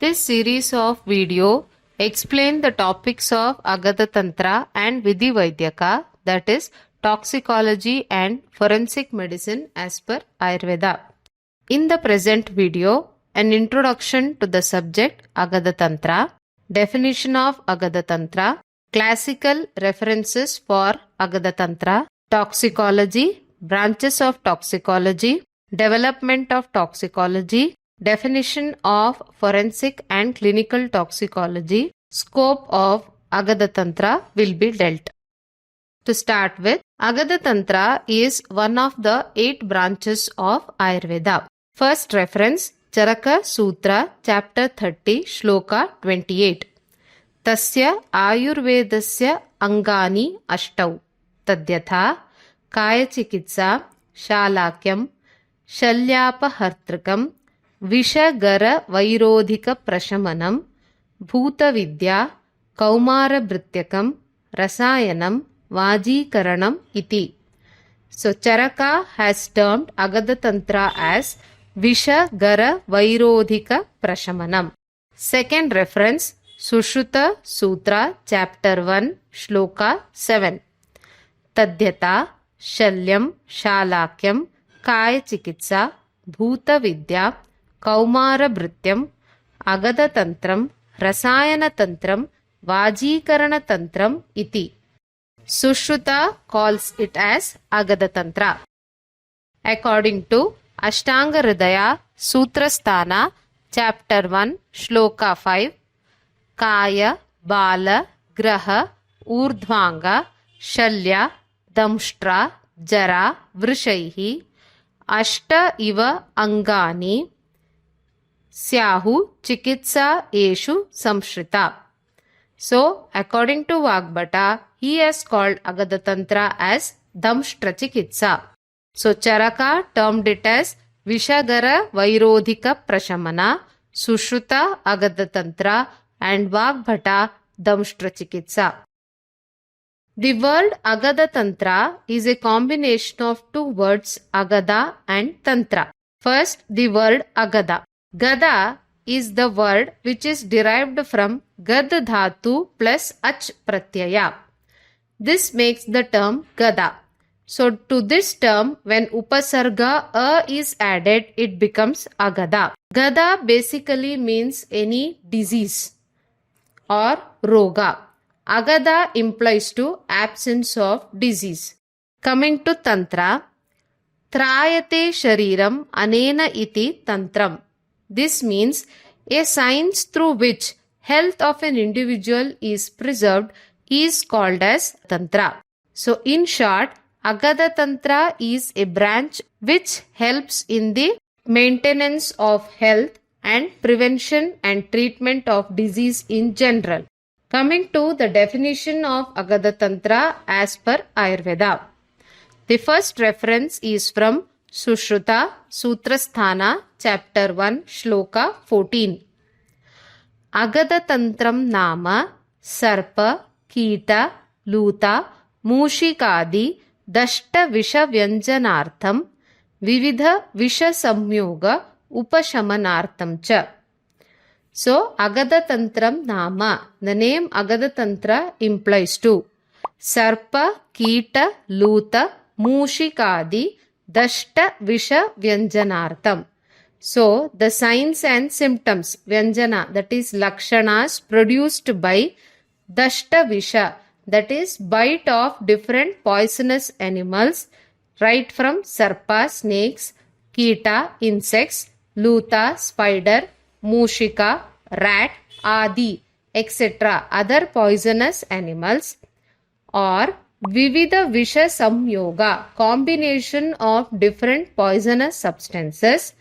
This series of video explain the topics of Agada Tantra and Vidhivaidyak, that is toxicology and forensic medicine as per Ayurveda. In the present video, an introduction to the subject Agada Tantra, definition of Agada Tantra, classical references for Agada Tantra, toxicology, branches of toxicology, development of toxicology, definition of forensic and clinical toxicology, scope of Agada Tantra will be dealt. To start with, Agada Tantra is one of the 8 branches of Ayurveda. First reference, Charaka Sutra, chapter 30, shloka 28. Tasya Ayurvedasya Angani Ashtau. Tadyatha Kayachikitsa Shalakyam Shalyapahartrikam Vishagara Vairodhika Prashamanam Bhutavidya Kaumarabhrityakam Rasayanam Vajikaranam iti. So Charaka has termed Agada Tantra as Vishagara Vairodhika Prashamanam. Second reference, Sushruta Sutra, chapter 1, shloka 7. Tadyata Shalyam Shalakyam Kayachikitsa Bhutavidya Kaumarabhrityam Agada Tantram Rasayana Tantram Vajikarana Tantram iti. Sushruta calls it as Agada Tantra. According to Ashtanga Hridaya Sutrasthana, chapter 1, shloka 5, Kaya, Bala, Graha, Urdhvanga, Shalya, Damshtra, Jara, Vrishaihi, Ashta iva Angani, Syahu, Chikitsa Eshu Samshrita. So, according to Vagbhata, he has called Agada Tantra as Damshtra Chikitsa. So, Charaka termed it as Vishagara Vairodhika Prashamana, Sushruta Agada Tantra, and Vagbhata Damshtra Chikitsa. The word Agada Tantra is a combination of 2 words Agada and Tantra. First, the word Agada. Gada is the word which is derived from Gad Dhatu plus Ach Pratyaya. This makes the term Gada. So, to this term, when Upasarga A is added, it becomes Agada. Gada basically means any disease or Roga. Agada implies to absence of disease. Coming to Tantra, Trayate Shariram Anena iti Tantram. This means a science through which health of an individual is preserved is called as Tantra. So, in short, Agada Tantra is a branch which helps in the maintenance of health and prevention and treatment of disease in general. Coming to the definition of Agada Tantra as per Ayurveda. The first reference is from Sushruta Sutrasthana, chapter 1, shloka 14. Agada Tantram Nama Sarpa Kita Luta Mushikadi Dashta Visha Vyanjanartham Vividha Visha Samyoga Upashamanartham cha. So, Agada Tantram Nama, the name Agada Tantra implies to Sarpa, Kita, Luta, Mushikadi, Dashta, Visha, Vyanjanartham. So, the signs and symptoms, Vyanjana, that is Lakshanas produced by Dashta Visha, that is bite of different poisonous animals, right from Sarpa, snakes, Kita, insects, Luta, spider, Mushika, rat, Adi, etc. other poisonous animals, or Vividha Visha Samyoga, combination of different poisonous substances,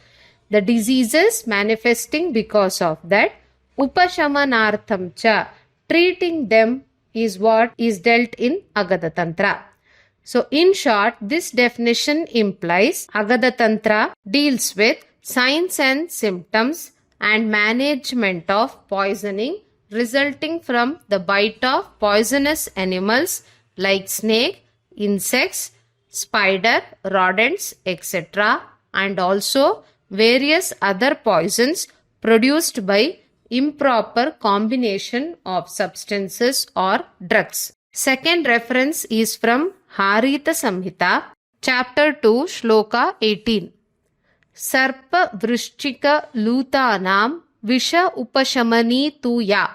the diseases manifesting because of that, Upashamanartham cha, treating them is what is dealt in Agada Tantra. So, in short, this definition implies Agada Tantra deals with signs and symptoms and management of poisoning resulting from the bite of poisonous animals like snake, insects, spider, rodents, etc. and also various other poisons produced by improper combination of substances or drugs. Second reference is from Harita Samhita, chapter 2, shloka 18. Sarpa vrishchika lutanam visha upashamani tu ya.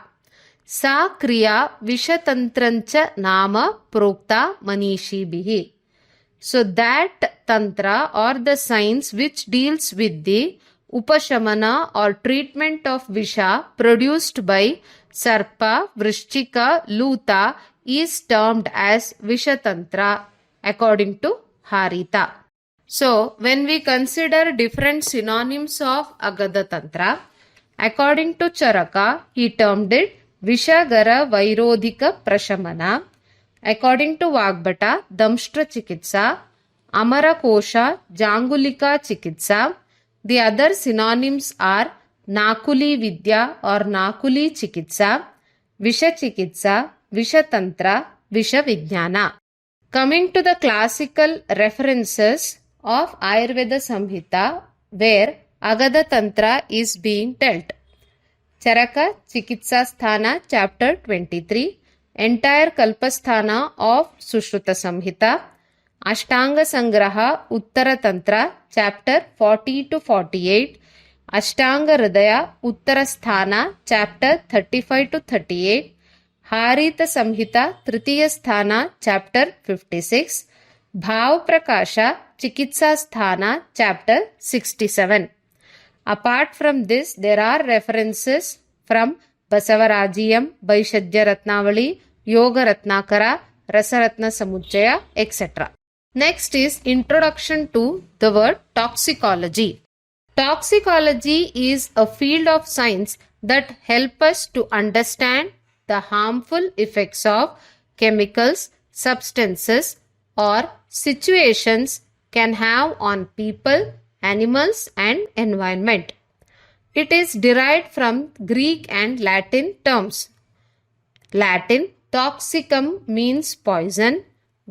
Sa kriya vishatantrancha nama prokta manishibihi. So that tantra or the science which deals with the upashamana or treatment of visha produced by sarpa, vrishchika, luta is termed as vishatantra according to Harita. So when we consider different synonyms of Agada Tantra, according to Charaka, he termed it Vishagara Vairodhika Prashamana. According to Vagbata, Damshtra Chikitsa, Amara Kosha, Jangulika Chikitsa. The other synonyms are Nakuli Vidya or Nakuli Chikitsa, Visha Chikitsa, Visha Tantra, Visha Vijnana. Coming to the classical references of Ayurveda Samhita, where Agada Tantra is being dealt. Charaka Chikitsa Sthana, chapter 23, entire Kalpasthana of Sushruta Samhita, Ashtanga Sangraha Uttara Tantra, chapter 40 to 48, Ashtanga Hridaya Uttara Sthana, chapter 35 to 38, Harita Samhita Tritiya Sthana, chapter 56, Bhav Prakasha Chikitsa Sthana, chapter 67. Apart from this, there are references from Basavarajiyam, Vaishadya Ratnavali, Yoga Ratnakara, Rasaratna Samuchaya, etc. Next is introduction to the word toxicology. Toxicology is a field of science that help us to understand the harmful effects of chemicals, substances, or situations can have on people, animals, and environment. It is derived from Greek and Latin terms. Latin, toxicum means poison.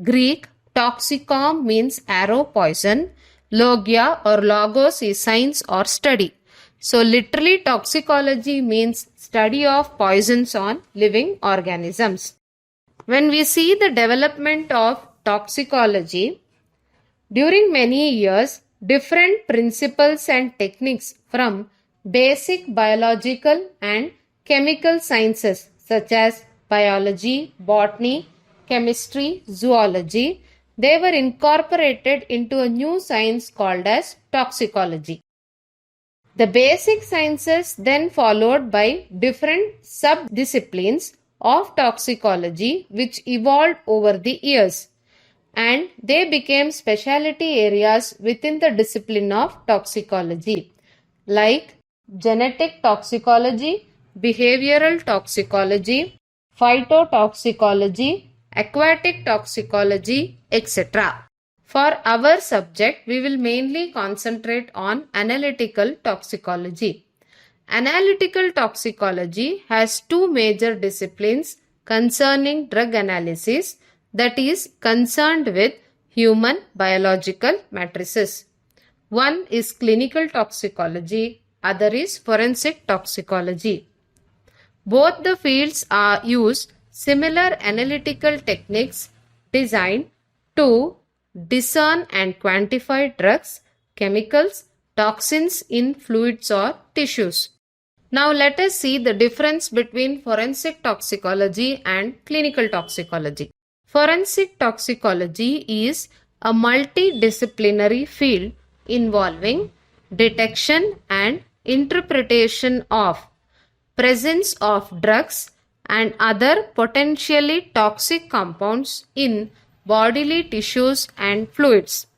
Greek, toxicom means arrow poison. Logia or logos is science or study. So literally toxicology means study of poisons on living organisms. When we see the development of toxicology, during many years, different principles and techniques from basic biological and chemical sciences such as biology, botany, chemistry, zoology, they were incorporated into a new science called as toxicology. The basic sciences then followed by different sub-disciplines of toxicology which evolved over the years, and they became specialty areas within the discipline of toxicology like genetic toxicology, behavioral toxicology, phytotoxicology, aquatic toxicology, etc. For our subject, we will mainly concentrate on analytical toxicology. Analytical toxicology has two major disciplines concerning drug analysis, that is concerned with human biological matrices. One is clinical toxicology, other is forensic toxicology. Both the fields use similar analytical techniques designed to discern and quantify drugs, chemicals, toxins in fluids or tissues. Now let us see the difference between forensic toxicology and clinical toxicology. Forensic toxicology is a multidisciplinary field involving detection and interpretation of presence of drugs and other potentially toxic compounds in bodily tissues and fluids.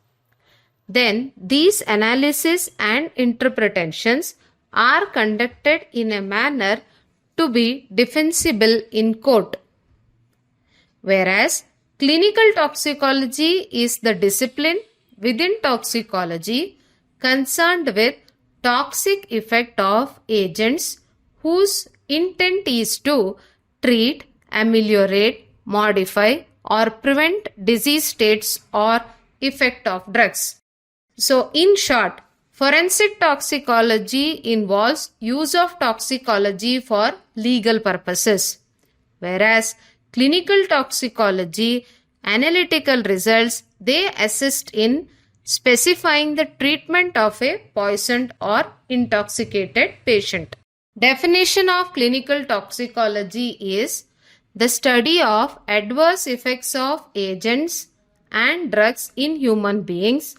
Then these analysis and interpretations are conducted in a manner to be defensible in court. Whereas clinical toxicology is the discipline within toxicology concerned with toxic effect of agents whose intent is to treat, ameliorate, modify, or prevent disease states or effect of drugs. So in short, Forensic toxicology involves use of toxicology for legal purposes, whereas clinical toxicology analytical results they assist in specifying the treatment of a poisoned or intoxicated patient. Definition of clinical toxicology is the study of adverse effects of agents and drugs in human beings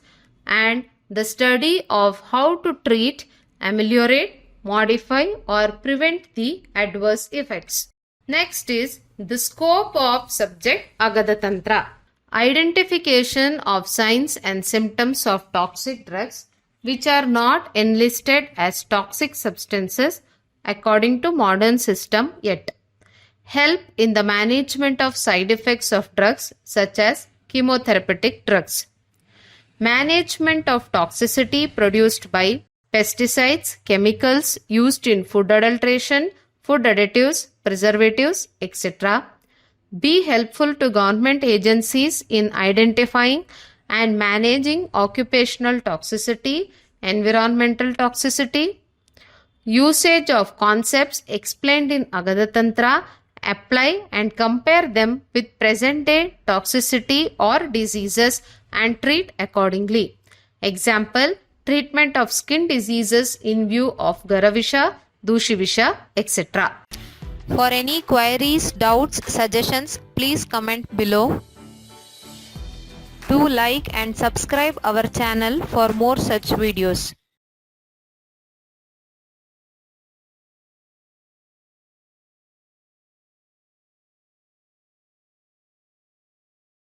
and the study of how to treat, ameliorate, modify or prevent the adverse effects. Next is the scope of subject Agada Tantra. Identification of signs and symptoms of toxic drugs which are not enlisted as toxic substances according to modern system yet. Help in the management of side effects of drugs such as chemotherapeutic drugs. Management of toxicity produced by pesticides, chemicals used in food adulteration, food additives, preservatives, etc. Be helpful to government agencies in identifying and managing occupational toxicity, environmental toxicity. Usage of concepts explained in Agada Tantra, apply and compare them with present day toxicity or diseases and treat accordingly. Example, treatment of skin diseases in view of Garavisha, Dushivisha, etc. For any queries, doubts, suggestions, please comment below. Do like and subscribe our channel for more such videos.